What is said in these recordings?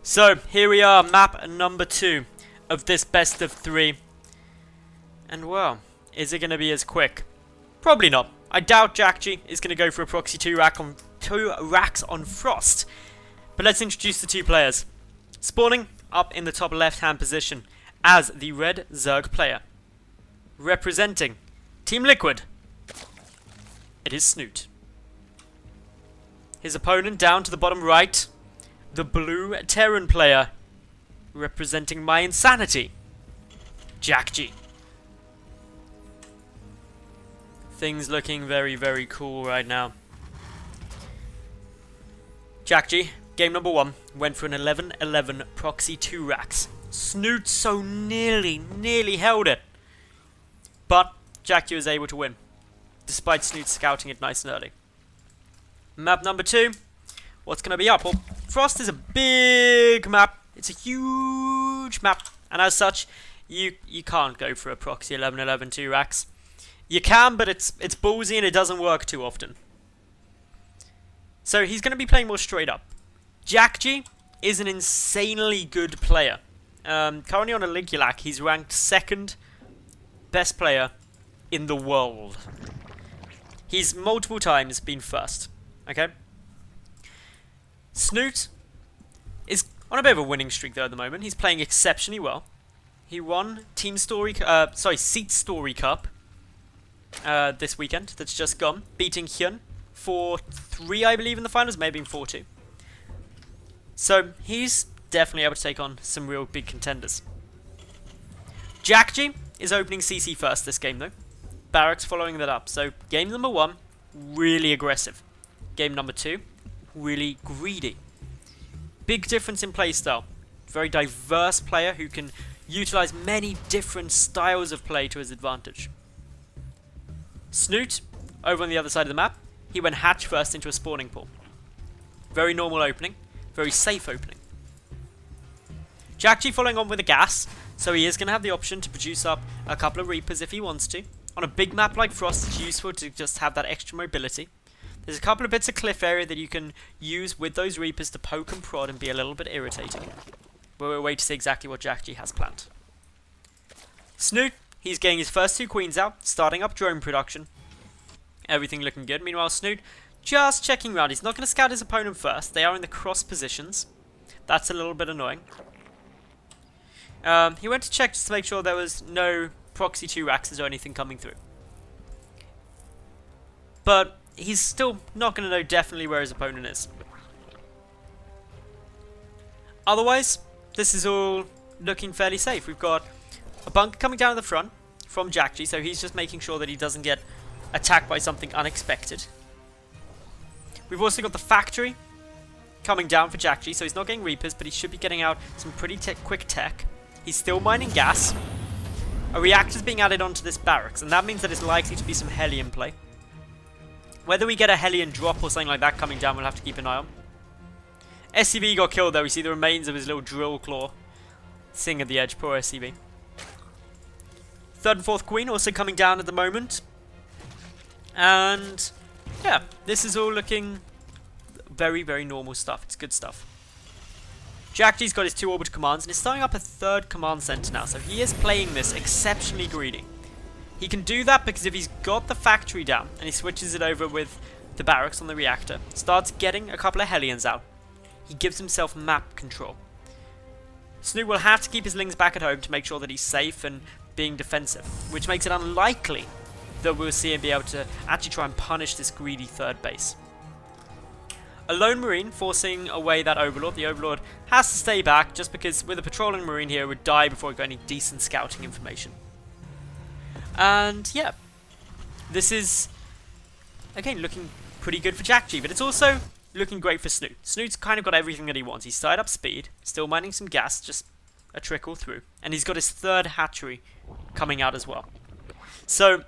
So, here we are, map number 2 of this best of 3. And well, is it going to be as quick? Probably not. I doubt Jjakji is going to go for a proxy 2 racks on Frost. But let's introduce the two players. Spawning up in the top left hand position as the red Zerg player. Representing Team Liquid, it is Snute. His opponent down to the bottom right, the blue Terran player, representing my insanity, Jjakji. Things looking very, very cool right now. Jjakji, game number 1, went for an 11-11 proxy 2 racks. Snute so nearly held it. But Jjakji was able to win, despite Snute scouting it nice and early. Map number 2. What's going to be up? Well, Frost is a big map. It's a huge map. And as such, you can't go for a proxy 11-11 2 racks. You can, but it's ballsy and it doesn't work too often. So he's going to be playing more straight up. Jjakji is an insanely good player. Currently on a Ligulac, he's ranked 2nd best player in the world. He's multiple times been 1st. Okay? Snute is on a bit of a winning streak though at the moment. He's playing exceptionally well. He won Seat Story Cup this weekend that's just gone, beating Hyun 4-3 I believe in the finals, maybe in 4-2. So he's definitely able to take on some real big contenders. Jjakji is opening CC first this game though. Barracks following that up. So game number 1, really aggressive. Game number 2, really greedy. Big difference in playstyle. Very diverse player who can utilize many different styles of play to his advantage. Snute, over on the other side of the map, he went hatch first into a spawning pool. Very normal opening, very safe opening. Jjakji following on with a gas, so he is going to have the option to produce up a couple of Reapers if he wants to. On a big map like Frost, it's useful to just have that extra mobility. There's a couple of bits of cliff area that you can use with those Reapers to poke and prod and be a little bit irritating. But we'll wait to see exactly what Jjakji has planned. Snute, he's getting his first 2 queens out, starting up drone production. Everything looking good. Meanwhile, Snute just checking around. He's not going to scout his opponent first. They are in the cross positions. That's a little bit annoying. He went to check just to make sure there was no proxy 2 racks or anything coming through. But he's still not going to know definitely where his opponent is. Otherwise, this is all looking fairly safe. We've got a bunker coming down at the front from Jjakji, so he's just making sure that he doesn't get attacked by something unexpected. We've also got the factory coming down for Jjakji, so he's not getting Reapers, but he should be getting out some pretty quick tech. He's still mining gas. A reactor's being added onto this barracks, and that means that it's likely to be some Hellion play. Whether we get a Hellion drop or something like that coming down, we'll have to keep an eye on. SCV got killed though. We see the remains of his little drill claw sitting at the edge. Poor SCV. 3rd and 4th queen also coming down at the moment. And yeah, this is all looking very, very normal stuff. It's good stuff. Jjakji's got his 2 orbital commands and is starting up a 3rd command center now. So he is playing this exceptionally greedy. He can do that because if he's got the factory down and he switches it over with the barracks on the reactor, starts getting a couple of Hellions out, he gives himself map control. Snute will have to keep his lings back at home to make sure that he's safe and being defensive, which makes it unlikely that we'll see him be able to actually try and punish this greedy 3rd base. A lone marine forcing away that overlord. The overlord has to stay back just because with a patrolling marine here it would die before it got any decent scouting information. And yeah, this is again looking pretty good for Jjakji, but it's also looking great for Snute. Snute's kind of got everything that he wants. He's started up speed, still mining some gas, just a trickle through, and he's got his 3rd hatchery coming out as well. So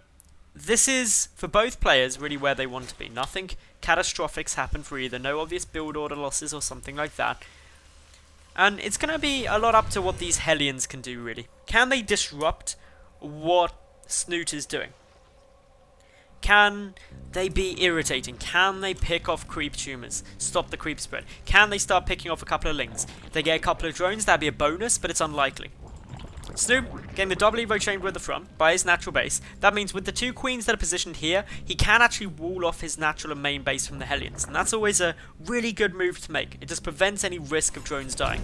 this is, for both players, really where they want to be. Nothing catastrophics happen for either. No obvious build order losses or something like that. And it's going to be a lot up to what these Hellions can do, really. Can they disrupt what Snute is doing? Can they be irritating? Can they pick off creep tumors? Stop the creep spread? Can they start picking off a couple of lings? If they get a couple of drones, that'd be a bonus, but it's unlikely. Snute getting the double Evo chamber at the front by his natural base. That means with the 2 queens that are positioned here, he can actually wall off his natural and main base from the Hellions. And that's always a really good move to make. It just prevents any risk of drones dying.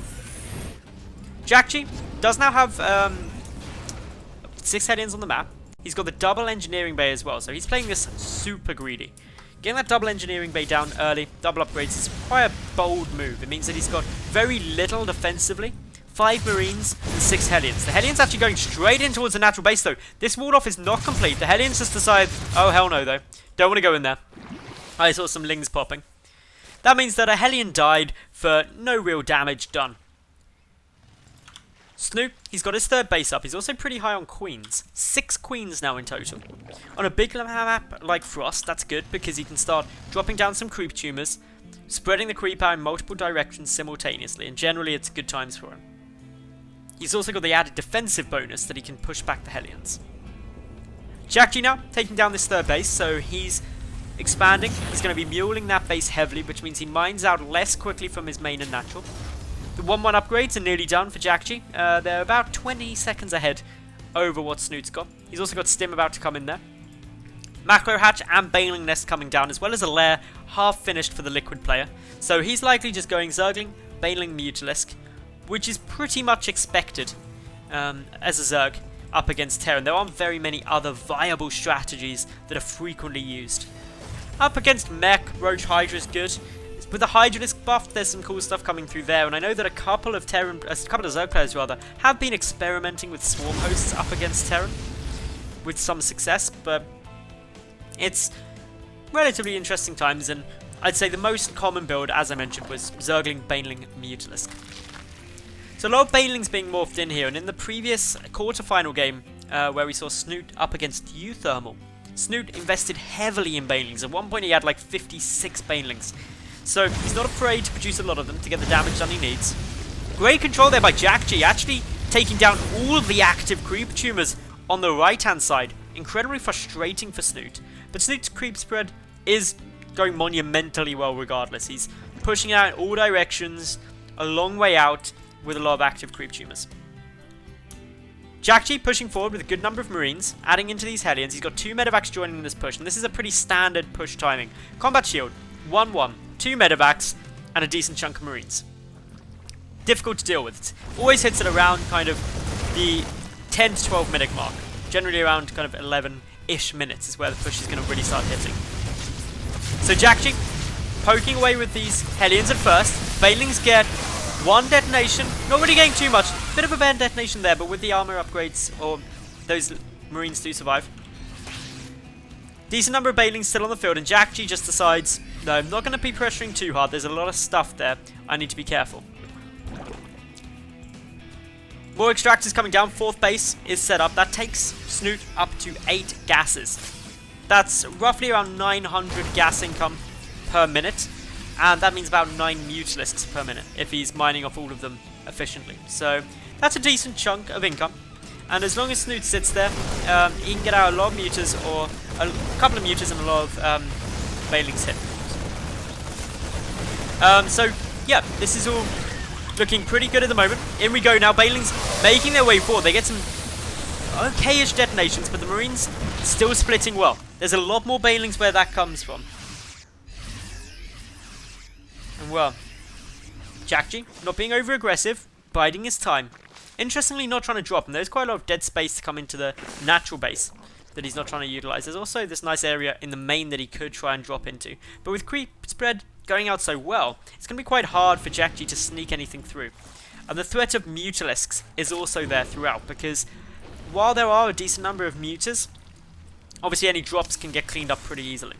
Jjakji does now have 6 Hellions on the map. He's got the double engineering bay as well, so he's playing this super greedy. Getting that double engineering bay down early, double upgrades, is quite a bold move. It means that he's got very little defensively. 5 Marines and 6 Hellions. The Hellions actually going straight in towards the natural base though. This ward off is not complete. The Hellions just decide, oh hell no though. Don't want to go in there. I saw some lings popping. That means that a Hellion died for no real damage done. Snute, he's got his 3rd base up. He's also pretty high on queens. 6 queens now in total. On a big map like Frost, that's good because he can start dropping down some creep tumors, spreading the creep out in multiple directions simultaneously, and generally it's good times for him. He's also got the added defensive bonus that he can push back the Hellions. Jjakji now taking down this 3rd base, so he's expanding. He's going to be muling that base heavily, which means he mines out less quickly from his main and natural. The 1-1 upgrades are nearly done for Jjakji. They're about 20 seconds ahead over what Snute's got. He's also got Stim about to come in there. Macro Hatch and Baneling Nest coming down, as well as a lair half finished for the Liquid player. So he's likely just going Zergling, Baneling, Mutalisk, which is pretty much expected as a Zerg up against Terran. There aren't very many other viable strategies that are frequently used. Up against Mech, Roach Hydra is good. With the Hydralisk buff, there's some cool stuff coming through there, and I know that a couple of Zerg players rather have been experimenting with Swarm Hosts up against Terran with some success, but it's relatively interesting times, and I'd say the most common build, as I mentioned, was Zergling, Baneling, Mutalisk. So a lot of Banelings being morphed in here, and in the previous quarterfinal game where we saw Snute up against Euthermal, Snute invested heavily in Banelings. At one point he had like 56 Banelings. So he's not afraid to produce a lot of them to get the damage done he needs. Great control there by Jjakji, actually taking down all of the active creep tumors on the right hand side. Incredibly frustrating for Snute. But Snute's creep spread is going monumentally well regardless. He's pushing out in all directions, a long way out with a lot of active creep tumors. Jjakji pushing forward with a good number of Marines, adding into these Hellions. He's got 2 Medivacs joining in this push, and this is a pretty standard push timing. Combat Shield, 1-1. 2 Medivacs, and a decent chunk of Marines. Difficult to deal with. It always hits at around kind of the 10 to 12 minute mark. Generally around kind of 11-ish minutes is where the push is going to really start hitting. So Jjakji poking away with these Hellions at first. Banelings get 1 detonation. Not really getting too much. Bit of a bad detonation there, but with the armor upgrades, or those Marines do survive. Decent number of Banelings still on the field, and Jjakji just decides, no, I'm not going to be pressuring too hard. There's a lot of stuff there. I need to be careful. More extractors coming down. 4th base is set up. That takes Snute up to 8 gases. That's roughly around 900 gas income per minute. And that means about 9 Mutalisks per minute if he's mining off all of them efficiently. So that's a decent chunk of income. And as long as Snute sits there, he can get out a lot of Muters, or a couple of Muters and a lot of Banelings hit. So, yeah, this is all looking pretty good at the moment. In we go now. Banelings making their way forward. They get some okay-ish detonations, but the Marines still splitting well. There's a lot more Banelings where that comes from. And, well, Jjakji not being over-aggressive, biding his time. Interestingly, not trying to drop, and there's quite a lot of dead space to come into the natural base that he's not trying to utilize. There's also this nice area in the main that he could try and drop into. But with creep spread going out so well, it's going to be quite hard for Jjakji to sneak anything through. And the threat of Mutalisks is also there throughout, because while there are a decent number of Muters, obviously any drops can get cleaned up pretty easily.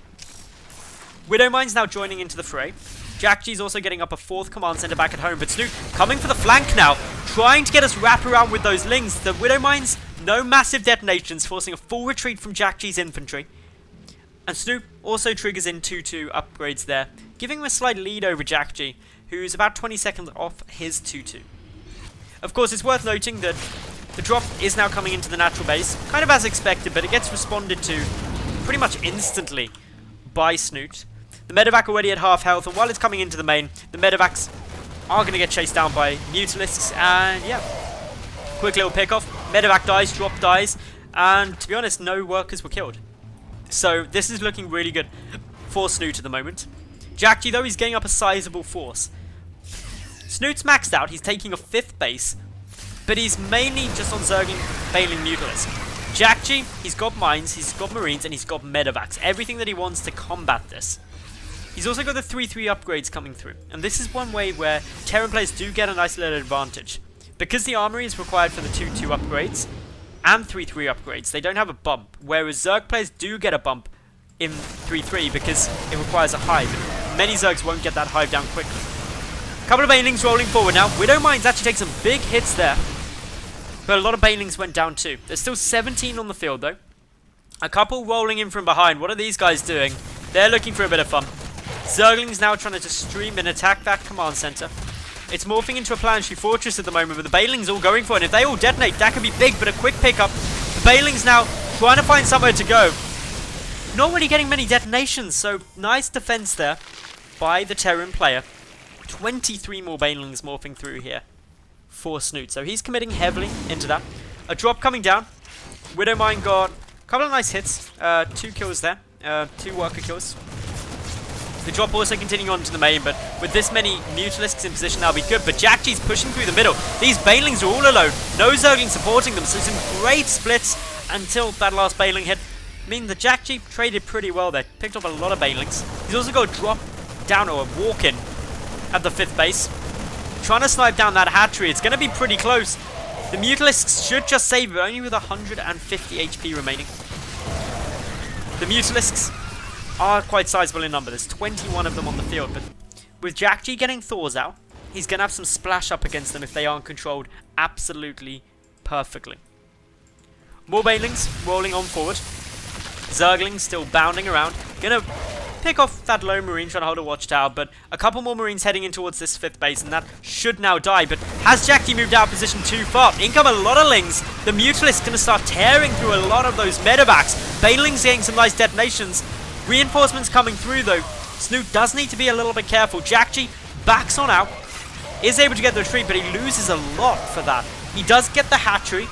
Widowmine's now joining into the fray. Jjakji's also getting up a 4th command center back at home, but Snute coming for the flank now, trying to get us wrap around with those lings. The Widowmines, no massive detonations, forcing a full retreat from Jjakji's infantry. And Snute also triggers in 2-2 upgrades there, giving him a slight lead over Jjakji, who's about 20 seconds off his 2-2. Of course, it's worth noting that the drop is now coming into the natural base, kind of as expected, but it gets responded to pretty much instantly by Snute. The Medevac already at half health, and while it's coming into the main, the Medevacs are going to get chased down by Mutalisks, and yeah, quick little pick off. Medevac dies, drop dies, and to be honest, no workers were killed. So this is looking really good for Snute at the moment. Jjakji, though, he's getting up a sizable force. Snute's maxed out, he's taking a 5th base, but he's mainly just on Zergling, Bailing, Mutalisk. Jjakji, he's got mines, he's got marines, and he's got medevacs. Everything that he wants to combat this. He's also got the 3-3 upgrades coming through, and this is one way where Terran players do get a nice little advantage. Because the armory is required for the 2-2 upgrades and 3-3 upgrades, they don't have a bump, whereas Zerg players do get a bump in 3-3 because it requires a hive, and many Zergs won't get that hive down quickly. Couple of Banelings rolling forward now. Widowmines actually take some big hits there, but a lot of Banelings went down too. There's still 17 on the field though. A couple rolling in from behind. What are these guys doing? They're looking for a bit of fun. Zergling's now trying to just stream and attack that command center. It's morphing into a planetary fortress at the moment, but the Banelings all going for it. And if they all detonate, that could be big, but a quick pickup. The Banelings now trying to find somewhere to go. Not really getting many detonations, so nice defense there by the Terran player. 23 more Banelings morphing through here for Snute, so he's committing heavily into that. A drop coming down. Widowmine got a couple of nice hits. 2 kills there. 2 worker kills. The drop also continuing on to the main, but with this many Mutalisks in position, that'll be good. But Jjakji's pushing through the middle. These Banelings are all alone. No Zergling supporting them, so some great splits until that last Baneling hit. I mean, the Jjakji traded pretty well there. Picked up a lot of Banelings. He's also got a drop down or a walk-in at the 5th base. Trying to snipe down that hatchery. It's going to be pretty close. The Mutalisks should just save it, only with 150 HP remaining. The Mutalisks are quite sizable in number. There's 21 of them on the field, but with Jjakji getting Thors out, he's going to have some splash up against them if they aren't controlled absolutely perfectly. More Banelings rolling on forward. Zerglings still bounding around. Going to pick off that lone marine trying to hold a watchtower, but a couple more marines heading in towards this 5th base, and that should now die. But has Jjakji moved out of position too far? In come a lot of Lings. The Mutalist's going to start tearing through a lot of those medevacs. Banelings getting some nice detonations. Reinforcements coming through though. Snute does need to be a little bit careful. Jjakji backs on out. Is able to get the retreat, but he loses a lot for that. He does get the hatchery,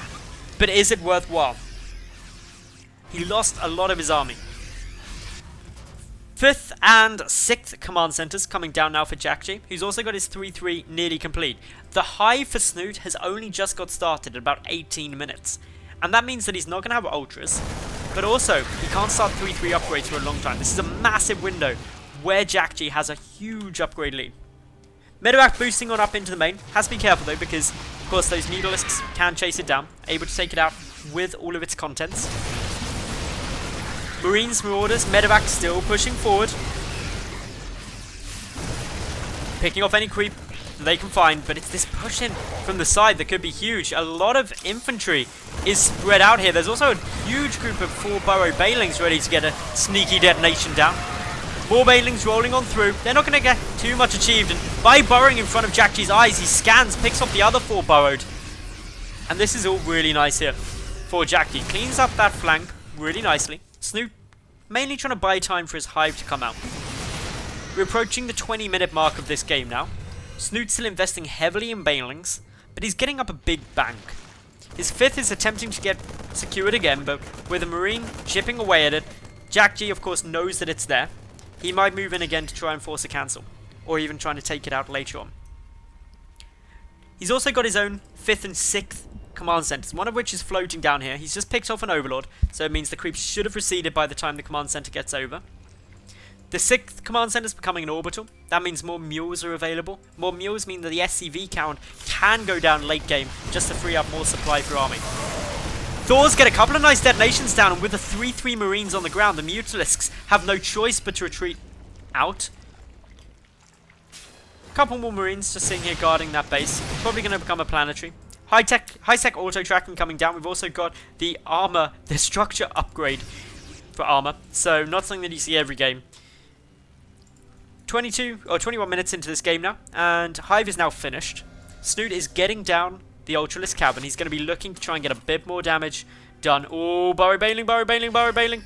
but is it worthwhile? He lost a lot of his army. 5th and 6th command centers coming down now for Jjakji, who's also got his 3-3 nearly complete. The hive for Snute has only just got started at about 18 minutes. And that means that he's not going to have ultras, but also he can't start 3-3 upgrades for a long time. This is a massive window where Jjakji has a huge upgrade lead. Medevac boosting on up into the main. Has to be careful though, because of course those Mutalisks can chase it down. Able to take it out with all of its contents. Marines, Marauders, Medevac still pushing forward. Picking off any creep that they can find, but it's this push in from the side that could be huge. A lot of infantry is spread out here. There's also a huge group of 4 burrow Banelings ready to get a sneaky detonation down. More Banelings rolling on through. They're not going to get too much achieved, and by burrowing in front of Jjakji's eyes, he scans, picks off the other 4 burrowed. And this is all really nice here for Jjakji. Cleans up that flank really nicely. Snute mainly trying to buy time for his hive to come out. We're approaching the 20-minute mark of this game now. Snute's still investing heavily in Banelings, but he's getting up a big bank. His 5th is attempting to get secured again, but with a marine chipping away at it, Jjakji of course knows that it's there. He might move in again to try and force a cancel, or even trying to take it out later on. He's also got his own 5th and 6th command centers, one of which is floating down here. He's just picked off an overlord, so it means the creeps should have receded by the time the command center gets over. The 6th command center is becoming an orbital. That means more mules are available. More mules mean that the SCV count can go down late game just to free up more supply for army. Thors get a couple of nice detonations down, and with the 3-3 marines on the ground, the Mutalisks have no choice but to retreat out. A couple more marines just sitting here guarding that base. Probably going to become a planetary. High-tech auto-tracking coming down. We've also got the armor, the structure upgrade for armor. So not something that you see every game. 21 minutes into this game now, and Hive is now finished. Snute is getting down the Ultralisk cabin. He's going to be looking to try and get a bit more damage done. Oh, burrow Baneling, burrow Baneling, burrow Baneling.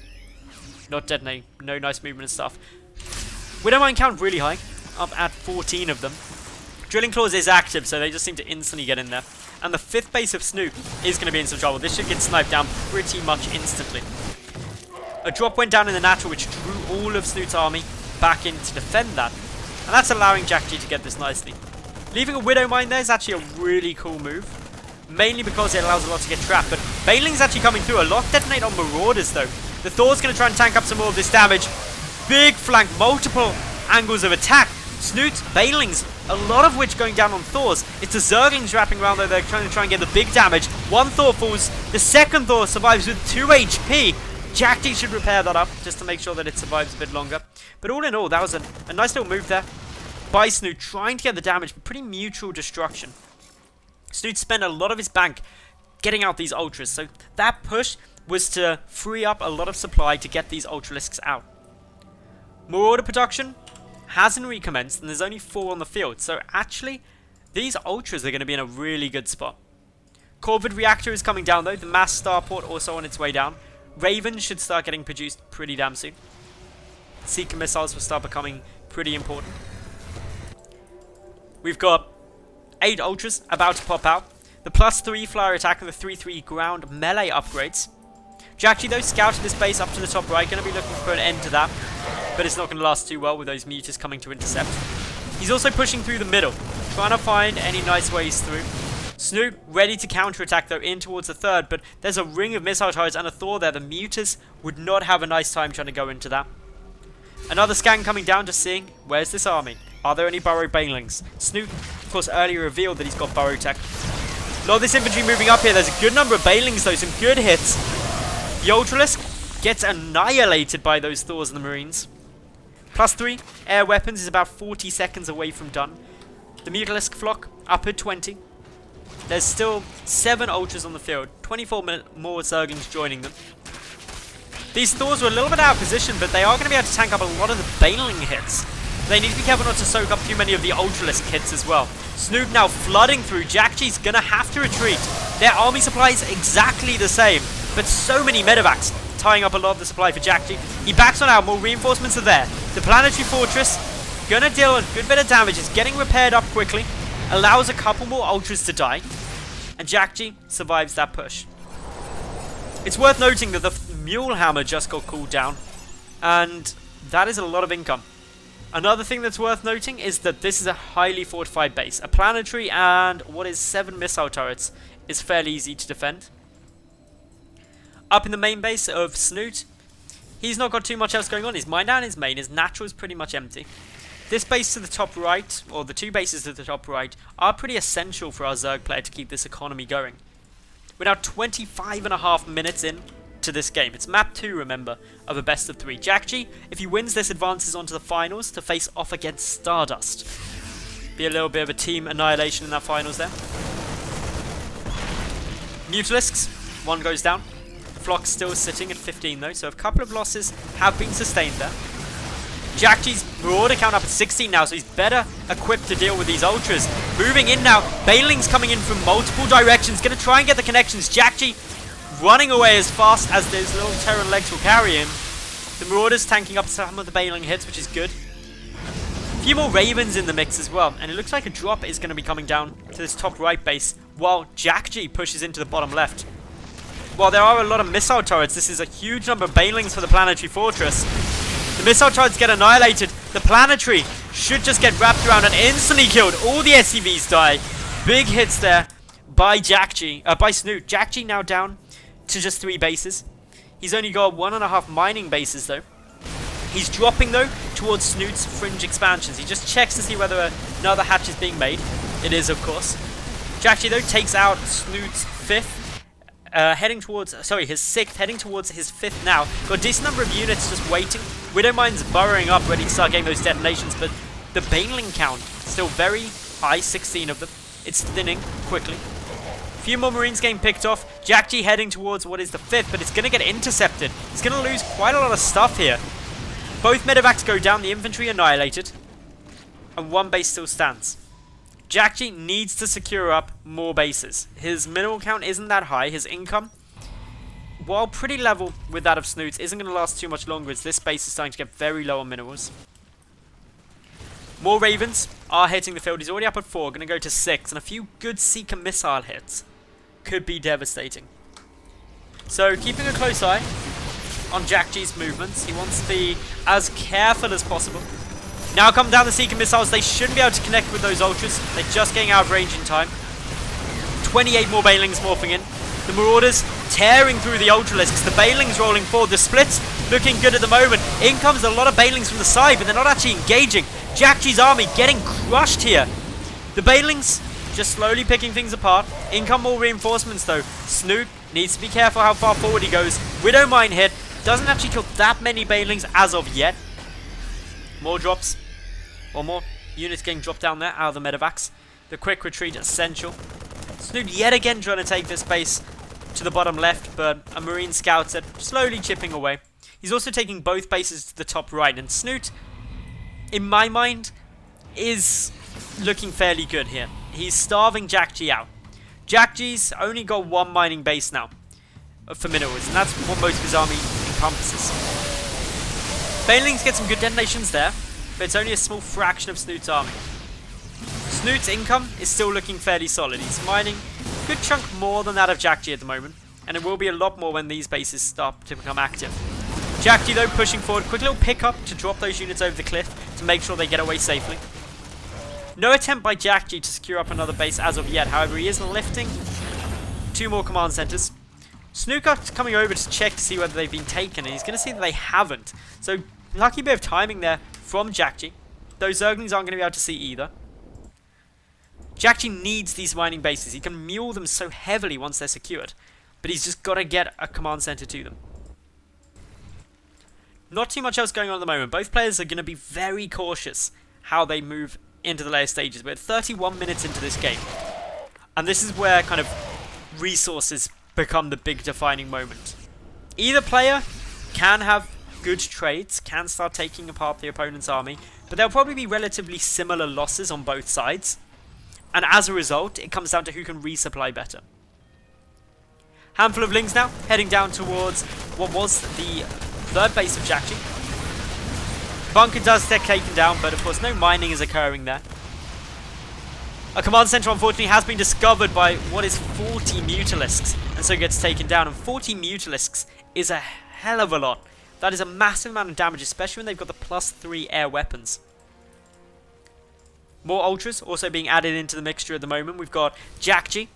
not detonating. No nice movement and stuff. Widowmine count really high, up at 14 of them. Drilling Claws is active, so they just seem to instantly get in there. And the 5th base of Snute is going to be in some trouble. This should get sniped down pretty much instantly. A drop went down in the natural, which drew all of Snute's army back in to defend that. And that's allowing Jjakji to get this nicely. Leaving a Widowmine there is actually a really cool move. Mainly because it allows a lot to get trapped. But Baneling's actually coming through. A lot detonate on Marauders, though. The Thor's going to try and tank up some more of this damage. Big flank, multiple angles of attack. Snute, Banelings, a lot of which going down on Thors. It's the Zerglings wrapping around though. They're trying to get the big damage. One Thor falls. The second Thor survives with 2 HP. Jjakji should repair that up just to make sure that it survives a bit longer. But all in all, that was a nice little move there by Snute, trying to get the damage, but pretty mutual destruction. Snute spent a lot of his bank getting out these Ultras, so that push was to free up a lot of supply to get these Ultralisks out. Marauder production hasn't recommenced, and there's only 4 on the field, so actually, these Ultras are going to be in a really good spot. Corvid Reactor is coming down though, the Mass Starport also on its way down. Ravens should start getting produced pretty damn soon. Seeker Missiles will start becoming pretty important. We've got 8 Ultras about to pop out. The +3 flyer attack and the 3/3 ground melee upgrades. Jjakji though scouted his base up to the top right, going to be looking for an end to that. But it's not going to last too well with those mutas coming to intercept. He's also pushing through the middle, trying to find any nice ways through. Snute ready to counterattack though in towards the 3rd, but there's a ring of missile turrets and a Thor there. The mutas would not have a nice time trying to go into that. Another scan coming down, just seeing where's this army. Are there any burrow banelings? Snute, of course, earlier revealed that he's got burrow tech. A lot of this infantry moving up here. There's a good number of banelings though, some good hits. The Ultralisk gets annihilated by those Thors and the Marines. +3 air weapons is about 40 seconds away from done. The Mutalisk flock up at 20. There's still 7 Ultras on the field. 24 more Zerglings joining them. These Thors were a little bit out of position, but they are going to be able to tank up a lot of the Baneling hits. They need to be careful not to soak up too many of the Ultralisk hits as well. Snute now flooding through. Jjakji's going to have to retreat. Their army supply is exactly the same, but so many medevacs tying up a lot of the supply for Jjakji. He backs on out. More reinforcements are there. The Planetary Fortress going to deal a good bit of damage. It's getting repaired up quickly. Allows a couple more Ultras to die. And Jjakji survives that push. It's worth noting that the Mule Hammer just got cooled down. And that is a lot of income. Another thing that's worth noting is that this is a highly fortified base. A planetary and what is 7 missile turrets is fairly easy to defend. Up in the main base of Snute, he's not got too much else going on. His mine down, his main, his natural is pretty much empty. This base to the top right, or the 2 bases to the top right, are pretty essential for our Zerg player to keep this economy going. We're now 25.5 minutes in to this game. It's map 2, remember, of a best of 3. Jjakji, if he wins this, advances onto the finals to face off against Stardust. Be a little bit of a team annihilation in that finals there. Mutalisks, 1 goes down. Flock's still sitting at 15 though, so a couple of losses have been sustained there. Jjakji's Marauder count up at 16 now, so he's better equipped to deal with these Ultras. Moving in now, Baneling's coming in from multiple directions, going to try and get the connections. Jjakji running away as fast as those little Terran legs will carry him. The Marauders tanking up some of the Baneling hits, which is good. A few more Ravens in the mix as well, and it looks like a drop is going to be coming down to this top right base, while Jjakji pushes into the bottom left. While there are a lot of missile turrets, this is a huge number of Banelings for the Planetary Fortress. The missile turrets get annihilated. The Planetary should just get wrapped around and instantly killed. All the SCVs die. Big hits there by Jjakji, by Snute. Jjakji now down to just 3 bases. He's only got 1.5 mining bases though. He's dropping though towards Snute's fringe expansions. He just checks to see whether another hatch is being made. It is, of course. Jjakji though takes out Snute's 5th. Heading towards, his 6th, heading towards his 5th now. Got a decent number of units just waiting. Widowmine's burrowing up, ready to start getting those detonations, but the Baneling count, still very high, 16 of them. It's thinning quickly. A few more Marines getting picked off. Jjakji heading towards what is the 5th, but it's going to get intercepted. He's going to lose quite a lot of stuff here. Both medevacs go down, the infantry annihilated, and 1 base still stands. Jjakji needs to secure up more bases. His mineral count isn't that high. His income while pretty level with that of Snute, isn't going to last too much longer as this base is starting to get very low on minerals. More Ravens are hitting the field. He's already up at 4, going to go to 6, and a few good Seeker missile hits could be devastating. So keeping a close eye on Jjakji's movements. He wants to be as careful as possible. Now come down the Seeker missiles. They shouldn't be able to connect with those ultras. They're just getting out of range in time. 28 more Banelings morphing in. The Marauders tearing through the Ultralisks. The Banelings rolling forward. The splits looking good at the moment. In comes a lot of Banelings from the side, but they're not actually engaging. Jjakji's army getting crushed here. The Banelings just slowly picking things apart. In come more reinforcements though. Snute needs to be careful how far forward he goes. Widowmine hit. Doesn't actually kill that many Banelings as of yet. More drops. Or more units getting dropped down there out of the medevacs. The quick retreat essential. Snute yet again trying to take this base to the bottom left, but a Marine scouts it, slowly chipping away. He's also taking both bases to the top right, and Snute, in my mind, is looking fairly good here. He's starving Jjakji out. Jjakji's only got one mining base now for minerals, and that's what most of his army encompasses. Banelings get some good detonations there, but it's only a small fraction of Snute's army. Snute's income is still looking fairly solid. He's mining a good chunk more than that of Jjakji at the moment, and it will be a lot more when these bases start to become active. Jjakji though pushing forward, quick little pickup to drop those units over the cliff to make sure they get away safely. No attempt by Jjakji to secure up another base as of yet, however he is lifting 2 more command centers. Snute coming over to check to see whether they've been taken, and he's going to see that they haven't. So lucky bit of timing there from Jjakji. Those Zerglings aren't going to be able to see either. Jjakji needs these mining bases. He can mule them so heavily once they're secured, but he's just got to get a command center to them. Not too much else going on at the moment. Both players are going to be very cautious how they move into the later stages. We're 31 minutes into this game, and this is where kind of resources become the big defining moment. Either player can have good trades, can start taking apart the opponent's army, but there'll probably be relatively similar losses on both sides. And as a result, it comes down to who can resupply better. Handful of Lings now, heading down towards what was the third base of Jjakji. Bunker does get taken down, but of course no mining is occurring there. A command center unfortunately has been discovered by what is 40 Mutalisks, and so gets taken down. And 40 Mutalisks is a hell of a lot. That is a massive amount of damage, especially when they've got the +3 air weapons. More Ultras also being added into the mixture at the moment. We've got Jjakji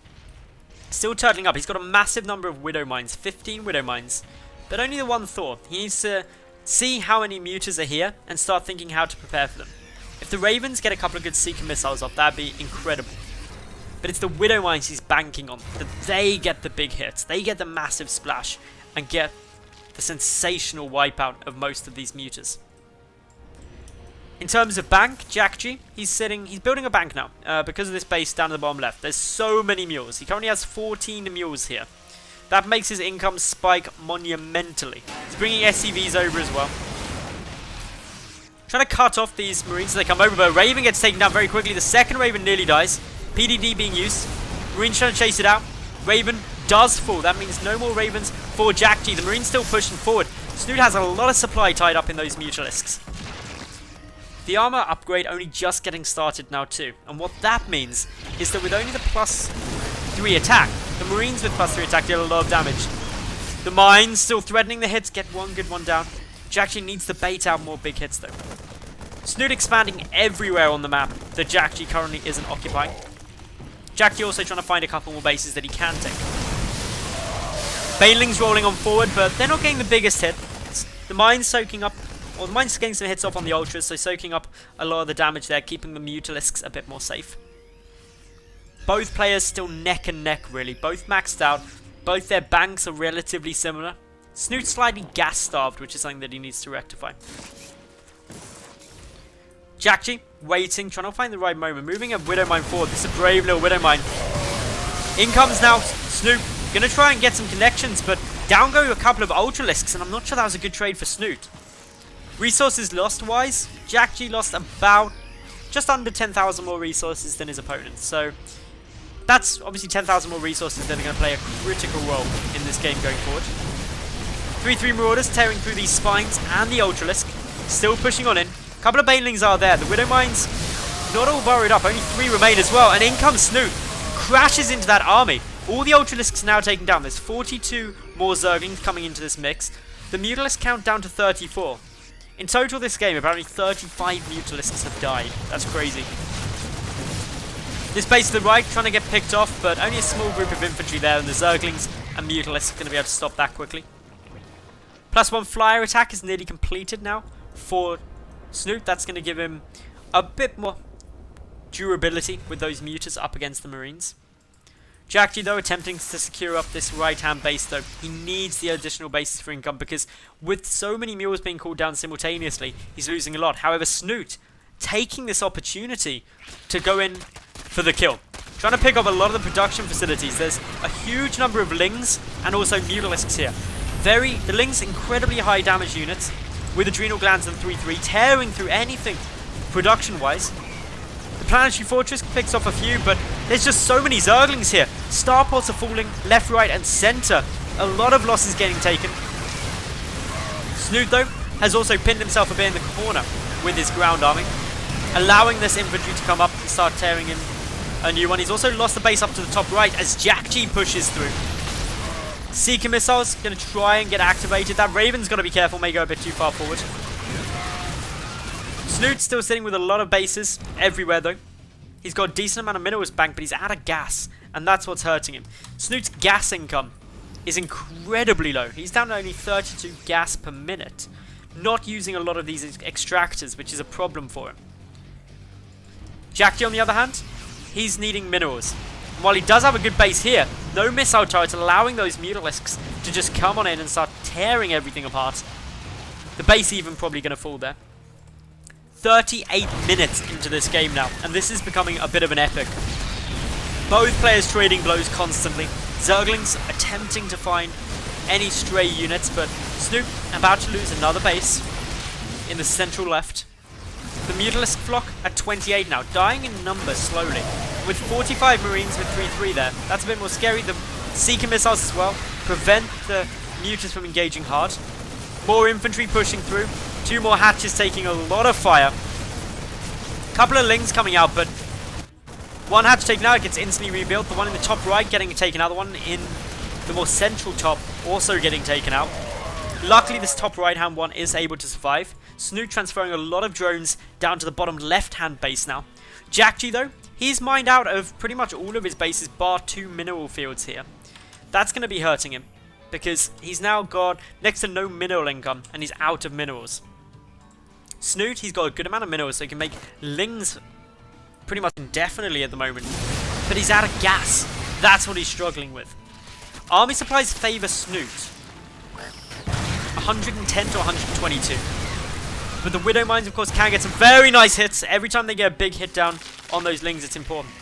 still turtling up. He's got a massive number of Widow Mines, 15 Widow Mines, but only the one Thor. He needs to see how many Mutas are here and start thinking how to prepare for them. If the Ravens get a couple of good Seeker missiles off, that'd be incredible. But it's the Widow Mines he's banking on, that they get the big hits, they get the massive splash, and get the sensational wipeout of most of these Mutas. In terms of bank, Jjakji, he's building a bank now, because of this base down at the bottom left. There's so many mules. He currently has 14 mules here. That makes his income spike monumentally. He's bringing SCVs over as well. Trying to cut off these Marines as they come over, but Raven gets taken down very quickly. The second Raven nearly dies. PDD being used. Marines trying to chase it out. Raven does fall. That means no more Ravens for Jjakji. The Marines still pushing forward. Snute has a lot of supply tied up in those Mutalisks. The armor upgrade only just getting started now too, and what that means is that with only the +3 attack, the Marines with +3 attack deal a lot of damage. The mines still threatening the hits, get one good one down. Jjakji needs to bait out more big hits though. Snute expanding everywhere on the map that Jjakji currently isn't occupying. Jjakji also trying to find a couple more bases that he can take. Banelings rolling on forward, but they're not getting the biggest hit. The mines soaking up. Well, the mine's getting some hits off on the Ultras, so soaking up a lot of the damage there, keeping the Mutalisks a bit more safe. Both players still neck and neck, really. Both maxed out. Both their banks are relatively similar. Snute slightly gas-starved, which is something that he needs to rectify. Jjakji, waiting, trying to find the right moment. Moving a Widow Mine forward. This is a brave little Widow Mine. In comes now Snute. Going to try and get some connections, but down go a couple of Ultralisks, and I'm not sure that was a good trade for Snute. Resources lost wise, Jjakji lost about just under 10,000 more resources than his opponent. So that's obviously 10,000 more resources that are going to play a critical role in this game going forward. 3-3 Marauders tearing through these spines and the Ultralisk. Still pushing on in. A couple of Banelings are there. The Widow Mines not all burrowed up. Only 3 remain as well. And in comes Snute. Crashes into that army. All the Ultralisks now taken down. There's 42 more Zerglings coming into this mix. The Mutalisk count down to 34. In total this game, apparently 35 Mutalisks have died. That's crazy. This base to the right trying to get picked off, but only a small group of infantry there, and the Zerglings and Mutalisks are going to be able to stop that quickly. +1 flyer attack is nearly completed now for Snute. That's going to give him a bit more durability with those Mutas up against the Marines. Jjakji though attempting to secure up this right hand base though. He needs the additional bases for income because with so many mules being called down simultaneously, he's losing a lot. However, Snute taking this opportunity to go in for the kill. Trying to pick up a lot of the production facilities. There's a huge number of Lings and also Mutalisks here. The Lings incredibly high damage units with Adrenal Glands and 3-3 tearing through anything production wise. The Planetary Fortress picks off a few, but there's just so many Zerglings here. Starports are falling left, right and centre. A lot of losses getting taken. Snute though has also pinned himself a bit in the corner with his ground army, allowing this infantry to come up and start tearing in a new one. He's also lost the base up to the top right as Jjakji pushes through. Seeker Missiles going to try and get activated. That Raven's got to be careful, may go a bit too far forward. Snute's still sitting with a lot of bases everywhere though. He's got a decent amount of minerals banked, but he's out of gas, and that's what's hurting him. Snute's gas income is incredibly low. He's down to only 32 gas per minute, not using a lot of these extractors, which is a problem for him. Jjakji on the other hand, he's needing minerals. And while he does have a good base here, no missile turrets allowing those Mutalisks to just come on in and start tearing everything apart. The base even probably going to fall there. 38 minutes into this game now, and this is becoming a bit of an epic. Both players trading blows constantly. Zerglings attempting to find any stray units, but Snute about to lose another base in the central left. The Mutalisk flock at 28 now, dying in numbers slowly. With 45 Marines with 3-3 there, that's a bit more scary. The Seeker Missiles as well prevent the Mutas from engaging hard. More infantry pushing through. 2 more hatches taking a lot of fire. Couple of Lings coming out, but one hatch taken out, it gets instantly rebuilt. The one in the top right getting taken out. The one in the more central top also getting taken out. Luckily, this top right-hand one is able to survive. Snute transferring a lot of drones down to the bottom left-hand base now. Jjakji, though, he's mined out of pretty much all of his bases, bar 2 mineral fields here. That's going to be hurting him, because he's now got next to no mineral income, and he's out of minerals. Snute, he's got a good amount of minerals, so he can make Lings pretty much indefinitely at the moment. But he's out of gas. That's what he's struggling with. Army supplies favour Snute. 110 to 122. But the Widow Mines, of course, can get some very nice hits. Every time they get a big hit down on those Lings, it's important.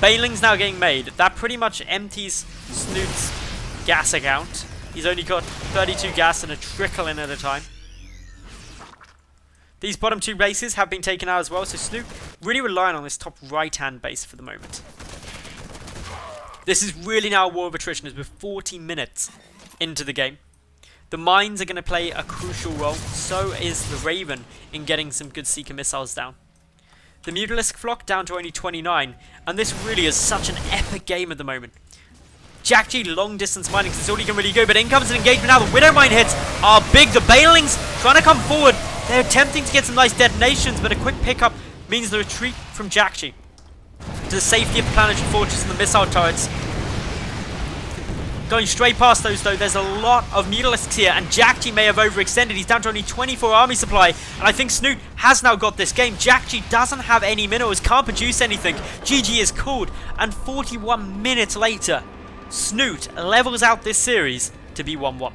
Banelings now getting made. That pretty much empties Snute's gas account. He's only got 32 gas and a trickle in at a time. These bottom 2 bases have been taken out as well, so Snute really relying on this top right-hand base for the moment. This is really now a war of attrition as we're 40 minutes into the game. The mines are going to play a crucial role, so is the Raven in getting some good Seeker Missiles down. The Mutalisk flock down to only 29, and this really is such an epic game at the moment. Jjakji long distance mining, that's all he can really go, but in comes an engagement now. The Widow Mine hits are big. The Banelings trying to come forward. They're attempting to get some nice detonations, but a quick pickup means the retreat from Jjakji to the safety of the Planetary Fortress and the missile turrets. Going straight past those though, there's a lot of Mutalisks here, and Jjakji may have overextended. He's down to only 24 army supply, and I think Snute has now got this game. Jjakji doesn't have any minerals, can't produce anything. GG is called, and 41 minutes later, Snute levels out this series to be 1-1.